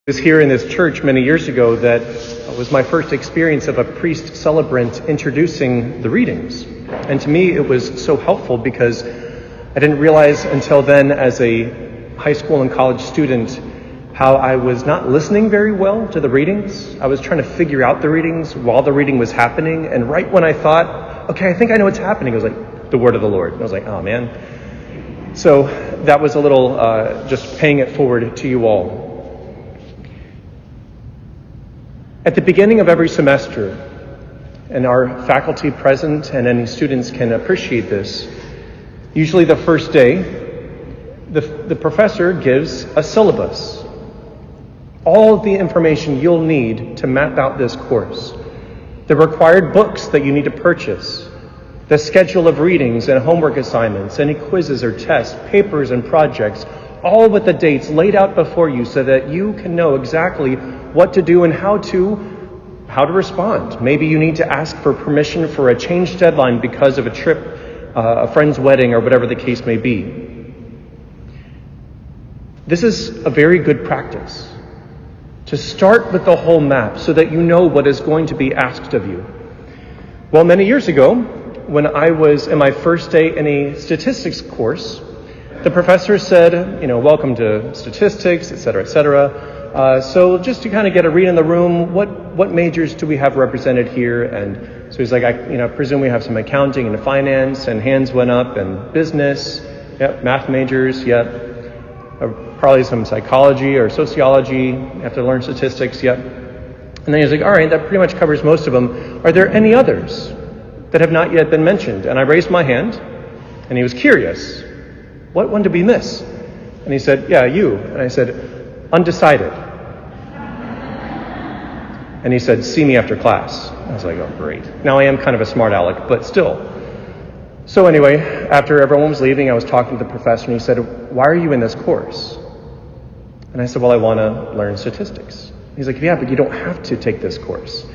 It was here in this church many years ago that was my first experience of a priest celebrant introducing the readings. And to me, it was so helpful because I didn't realize until then, as a high school and college student, how I was not listening very well to the readings. I was trying to figure out the readings while the reading was happening. And right when I thought, okay, I think I know what's happening, it was like the word of the Lord. And I was like, oh man. So that was a little just paying it forward to you all. At the beginning of every semester, and our faculty present and any students can appreciate this, usually the first day, the professor gives a syllabus. All of the information you'll need to map out this course. The required books that you need to purchase. The schedule of readings and homework assignments, any quizzes or tests, papers and projects, all with the dates laid out before you so that you can know exactly what to do and how to respond. Maybe you need to ask for permission for a change deadline because of a trip, a friend's wedding, or whatever the case may be. This is a very good practice, to start with the whole map so that you know what is going to be asked of you. Well, many years ago, when I was in my first day in a statistics course, the professor said, welcome to statistics, et cetera, et cetera. So just to kind of get a read in the room, what majors do we have represented here? And so he's like, I presume we have some accounting and finance, and hands went up, and business, yep, math majors, yep, probably some psychology or sociology, you have to learn statistics, yep. And then he's like, all right, that pretty much covers most of them. Are there any others that have not yet been mentioned? And I raised my hand, and he was curious. What one did we miss? And he said, yeah, you. And I said, undecided. And he said, see me after class. I was like, oh, great. Now I am kind of a smart aleck, but still. So anyway, after everyone was leaving, I was talking to the professor, and he said, why are you in this course? And I said, well, I want to learn statistics. He's like, yeah, but you don't have to take this course.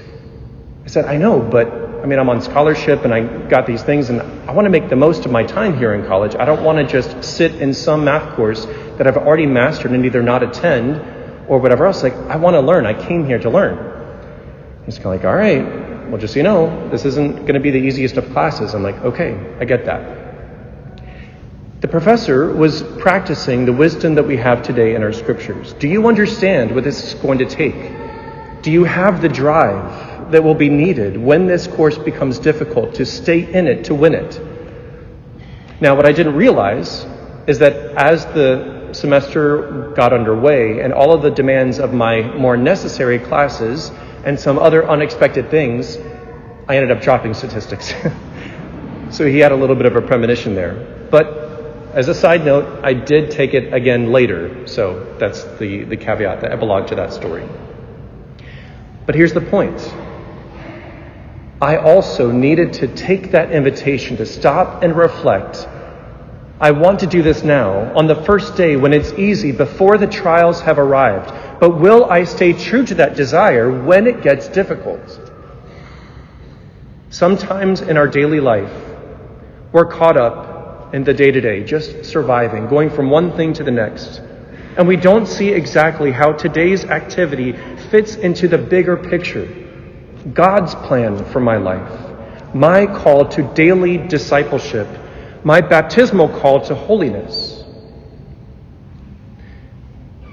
I said, I know, but I'm on scholarship and I got these things and I want to make the most of my time here in college. I don't want to just sit in some math course that I've already mastered and either not attend or whatever else. Like, I want to learn. I came here to learn. He's kind of like, all right, well, just so you know, this isn't going to be the easiest of classes. I'm like, okay, I get that. The professor was practicing the wisdom that we have today in our scriptures. Do you understand what this is going to take? Do you have the drive that will be needed when this course becomes difficult to stay in it, to win it? Now, what I didn't realize is that as the semester got underway and all of the demands of my more necessary classes and some other unexpected things, I ended up dropping statistics. So he had a little bit of a premonition there. But as a side note, I did take it again later. So that's the caveat, the epilogue to that story. But here's the point. I also needed to take that invitation to stop and reflect. I want to do this now, on the first day when it's easy, before the trials have arrived. But will I stay true to that desire when it gets difficult? Sometimes in our daily life, we're caught up in the day-to-day, just surviving, going from one thing to the next. And we don't see exactly how today's activity fits into the bigger picture. God's plan for my life, my call to daily discipleship, my baptismal call to holiness.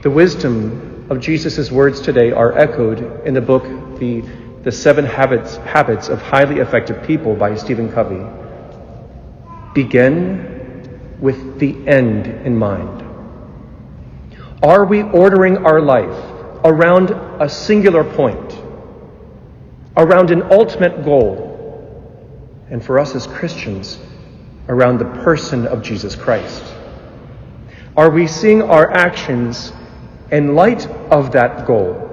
The wisdom of Jesus' words today are echoed in the book, The 7 Habits of Highly Effective People by Stephen Covey. Begin with the end in mind. Are we ordering our life around a singular point, around an ultimate goal, and for us as Christians, around the person of Jesus Christ? Are we seeing our actions in light of that goal?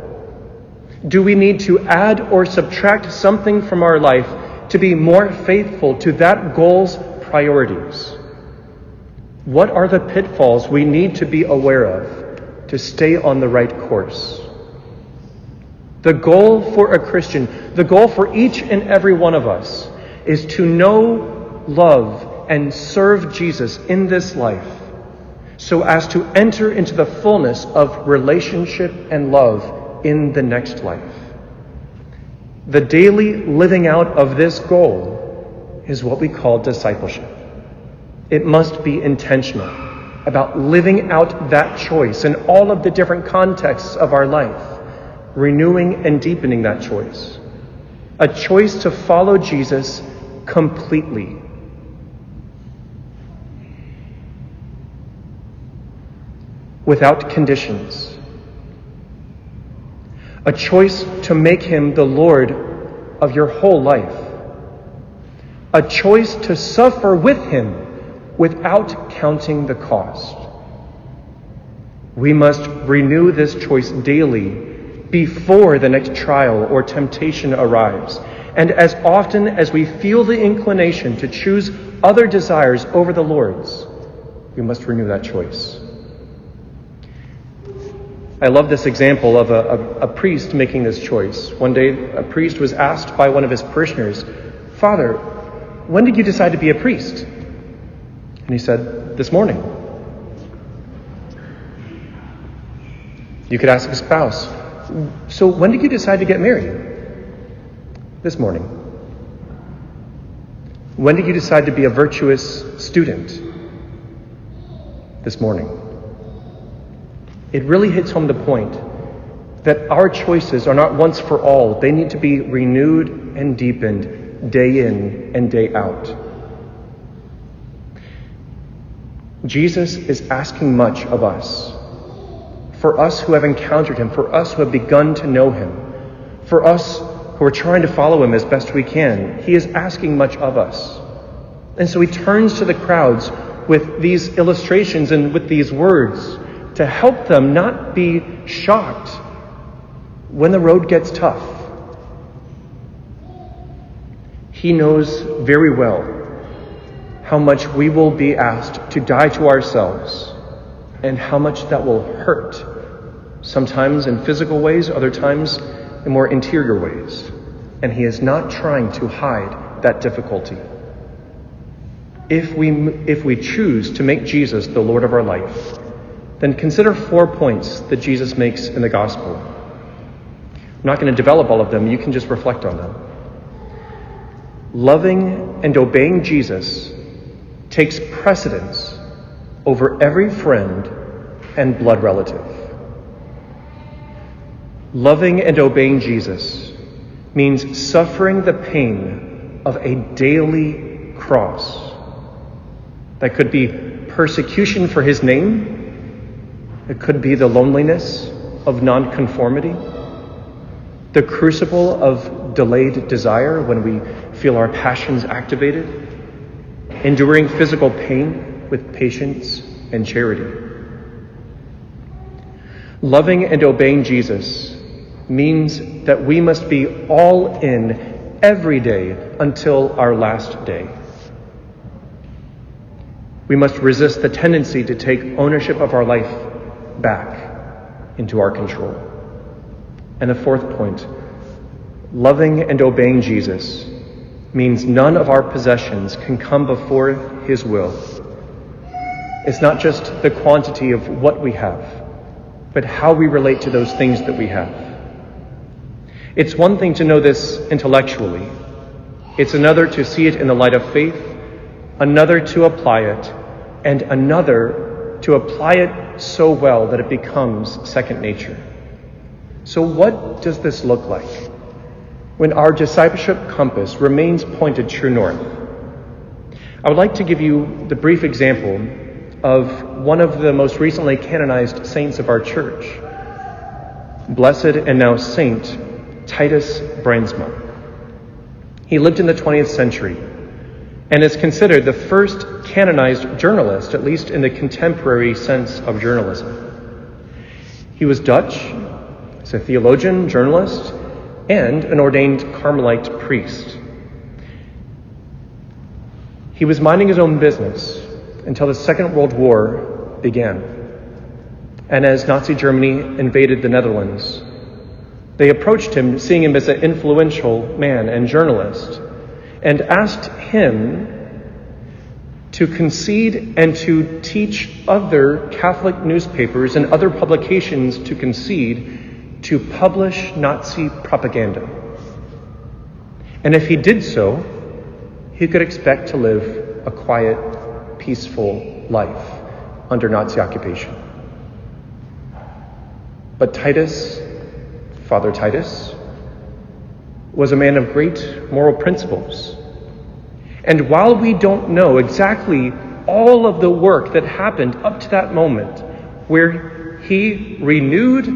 Do we need to add or subtract something from our life to be more faithful to that goal's priorities? What are the pitfalls we need to be aware of to stay on the right course? The goal for a Christian, the goal for each and every one of us, is to know, love, and serve Jesus in this life, so as to enter into the fullness of relationship and love in the next life. The daily living out of this goal is what we call discipleship. It must be intentional about living out that choice in all of the different contexts of our life, renewing and deepening that choice. A choice to follow Jesus completely. Without conditions. A choice to make him the Lord of your whole life. A choice to suffer with him without counting the cost. We must renew this choice daily before the next trial or temptation arrives. And as often as we feel the inclination to choose other desires over the Lord's, we must renew that choice. I love this example of a priest making this choice. One day, a priest was asked by one of his parishioners, "Father, when did you decide to be a priest?" And he said, "This morning." You could ask a spouse, "So when did you decide to get married?" "This morning." "When did you decide to be a virtuous student?" "This morning." It really hits home the point that our choices are not once for all. They need to be renewed and deepened day in and day out. Jesus is asking much of us. For us who have encountered him, for us who have begun to know him, for us who are trying to follow him as best we can, he is asking much of us. And so he turns to the crowds with these illustrations and with these words to help them not be shocked when the road gets tough. He knows very well how much we will be asked to die to ourselves and how much that will hurt, sometimes in physical ways, other times in more interior ways. And he is not trying to hide that difficulty. If we choose to make Jesus the Lord of our life, then consider 4 points that Jesus makes in the gospel. I'm not going to develop all of them. You can just reflect on them. Loving and obeying Jesus takes precedence over every friend and blood relative. Loving and obeying Jesus means suffering the pain of a daily cross. That could be persecution for his name. It could be the loneliness of nonconformity, the crucible of delayed desire when we feel our passions activated, enduring physical pain with patience and charity. Loving and obeying Jesus means that we must be all in every day until our last day. We must resist the tendency to take ownership of our life back into our control. And the 4th point, loving and obeying Jesus means none of our possessions can come before his will. It's not just the quantity of what we have, but how we relate to those things that we have. It's one thing to know this intellectually. It's another to see it in the light of faith, another to apply it, and another to apply it so well that it becomes second nature. So what does this look like when our discipleship compass remains pointed true north? I would like to give you the brief example of one of the most recently canonized saints of our church, blessed and now Saint Titus Brandsma. He lived in the 20th century and is considered the first canonized journalist, at least in the contemporary sense of journalism. He was Dutch, he's a theologian, journalist, and an ordained Carmelite priest. He was minding his own business until the Second World War began. And as Nazi Germany invaded the Netherlands, they approached him, seeing him as an influential man and journalist, and asked him to concede and to teach other Catholic newspapers and other publications to concede to publish Nazi propaganda. And if he did so, he could expect to live a quiet, peaceful life under Nazi occupation. But Titus, Father Titus, was a man of great moral principles. And while we don't know exactly all of the work that happened up to that moment, where he renewed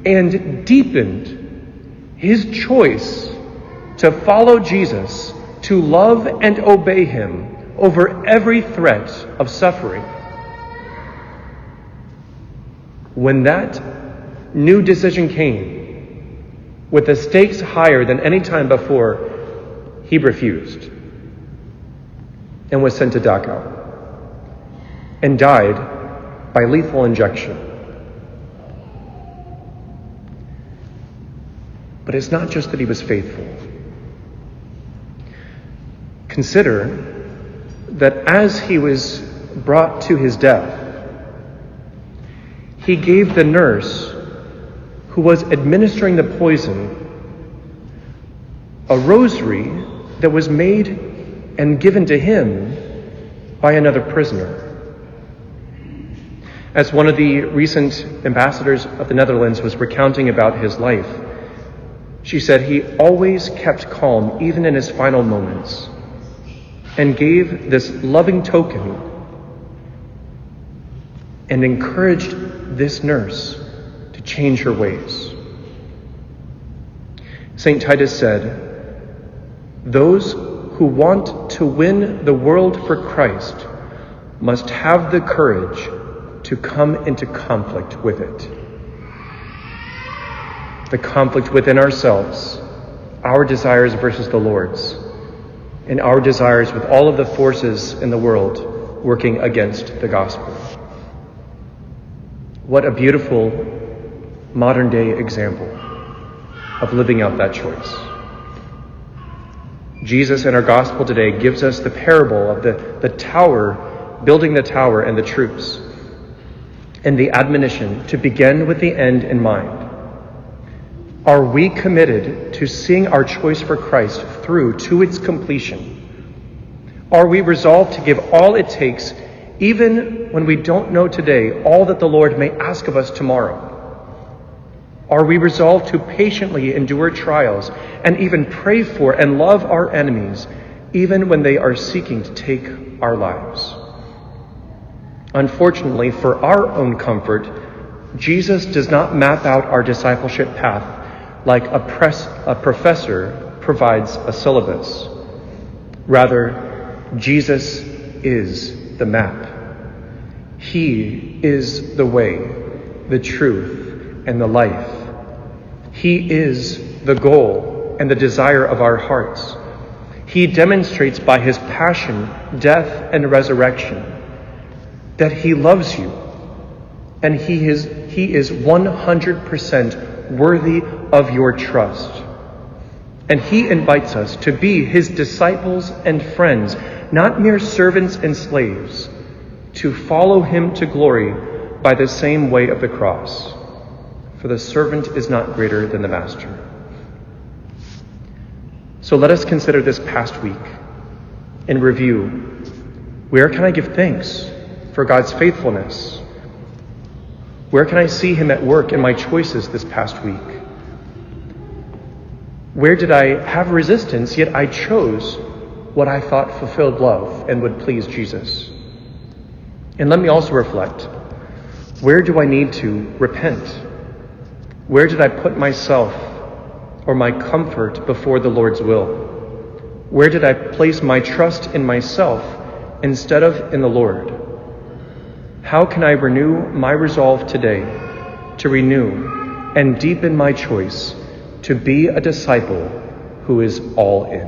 and deepened his choice to follow Jesus, to love and obey him over every threat of suffering, when that new decision came, with the stakes higher than any time before, he refused and was sent to Dachau and died by lethal injection. But it's not just that he was faithful. Consider that as he was brought to his death, he gave the nurse who was administering the poison a rosary that was made and given to him by another prisoner. As one of the recent ambassadors of the Netherlands was recounting about his life, she said he always kept calm even in his final moments and gave this loving token and encouraged this nurse to change her ways. St. Titus said, "Those who want to win the world for Christ must have the courage to come into conflict with it." The conflict within ourselves, our desires versus the Lord's, and our desires with all of the forces in the world working against the gospel. What a beautiful modern-day example of living out that choice. Jesus in our gospel today gives us the parable of the tower, building the tower and the troops, and the admonition to begin with the end in mind. Are we committed to seeing our choice for Christ through to its completion? Are we resolved to give all it takes, even when we don't know today all that the Lord may ask of us tomorrow? Are we resolved to patiently endure trials and even pray for and love our enemies, even when they are seeking to take our lives? Unfortunately, for our own comfort, Jesus does not map out our discipleship path like a professor provides a syllabus. Rather, Jesus is the map. He is the way, the truth, and the life. He is the goal and the desire of our hearts. He demonstrates by his passion, death, and resurrection that he loves you, and he is 100% worthy of your trust. And he invites us to be his disciples and friends, not mere servants and slaves, to follow him to glory by the same way of the cross. For the servant is not greater than the master. So let us consider this past week and review, where can I give thanks for God's faithfulness? Where can I see him at work in my choices this past week? Where did I have resistance, yet I chose what I thought fulfilled love and would please Jesus? And let me also reflect, where do I need to repent? Where did I put myself or my comfort before the Lord's will? Where did I place my trust in myself instead of in the Lord? How can I renew my resolve today to renew and deepen my choice to be a disciple who is all in?